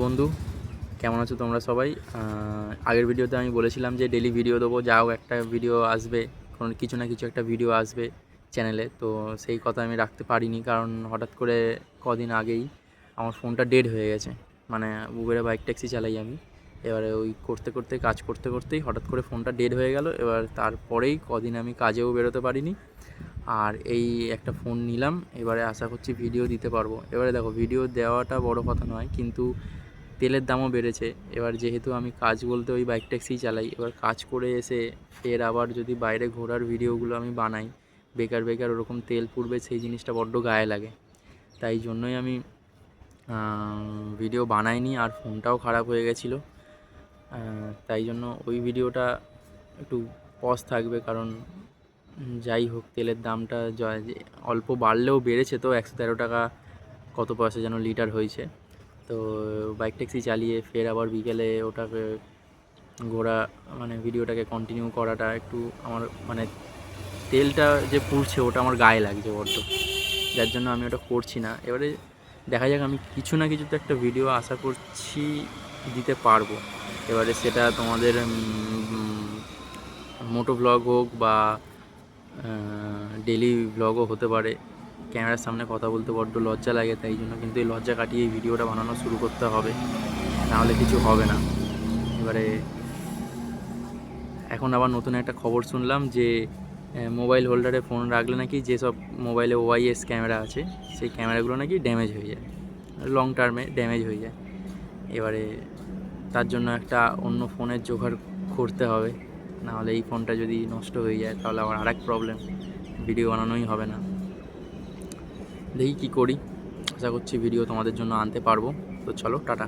বন্ধু, কেমন আছো তোমরা সবাই? আগের ভিডিওতে আমি বলেছিলাম যে ডেলি ভিডিও দেবো, যা হোক একটা ভিডিও আসবে, কোনো কিছু না কিছু একটা ভিডিও আসবে চ্যানেলে। তো সেই কথা আমি রাখতে পারিনি, কারণ হঠাৎ করে কদিন আগেই আমার ফোনটা ডেড হয়ে গেছে। মানে উবেরে বাইক ট্যাক্সি চালাই আমি। এবারে ওই করতে করতে কাজ করতে করতেই হঠাৎ করে ফোনটা ডেড হয়ে গেল। এবার তারপরেই কদিন আমি কাজেও বেরোতে পারিনি। আর এই একটা ফোন নিলাম, এবারে আশা করছি ভিডিও দিতে পারবো। এবারে দেখো, ভিডিও দেওয়াটা বড় কথা নয়, কিন্তু তেলের দামও বেড়েছে। এবার যেহেতু আমি কাজ বলতে ওই বাইক ট্যাক্সিই চালাই, এবার কাজ করে এসে ফের আবার যদি বাইরে ঘোরার ভিডিওগুলো আমি বানাই, বেকার বেকার ওরকম তেল পুড়বে, সেই জিনিসটা বড্ড গায়ে লাগে। তাই জন্যই আমি ভিডিও বানাইনি। আর ফোনটাও খারাপ হয়ে গেছিলো, তাই জন্য ওই ভিডিওটা একটু পজ থাকবে। কারণ যাই হোক, তেলের দামটা অল্প বাড়লেও বেড়েছে, তো 113 টাকা কত পয়সা যেন লিটার হয়েছে। তো বাইক ট্যাক্সি চালিয়ে ফের আবার বিকেলে ওটাকে ঘোরা, মানে ভিডিওটাকে কন্টিনিউ করাটা একটু আমার, মানে তেলটা যে পুড়ছে ওটা আমার গায়ে লাগছে বড্ড, যার জন্য আমি ওটা করছি না। এবারে দেখা যাক, আমি কিছু না কিছু তো একটা ভিডিও আশা করছি দিতে পারবো। এবারে সেটা তোমাদের মোটো ব্লগ হোক বা ডেলি ব্লগও হতে পারে। ক্যামেরার সামনে কথা বলতে বড্ড লজ্জা লাগে, তাই জন্য কিন্তু এই লজ্জা কাটিয়ে এই ভিডিওটা বানানো শুরু করতে হবে, নাহলে কিছু হবে না। এবারে এখন আবার নতুন একটা খবর শুনলাম যে মোবাইল হোল্ডারে ফোন রাখলে নাকি, যেসব মোবাইলে ওআইএস ক্যামেরা আছে সেই ক্যামেরাগুলো নাকি ড্যামেজ হয়ে যায়, লং টার্মে ড্যামেজ হয়ে যায়। এবারে তার জন্য একটা অন্য ফোনের জোগাড় করতে হবে, নাহলে এই ফোনটা যদি নষ্ট হয়ে যায় তাহলে আবার আরেক প্রবলেম, ভিডিও বানানোই হবে না। দেখি কী করি, আশা করছি ভিডিও তোমাদের জন্য আনতে পারবো। তো চলো, টাটা।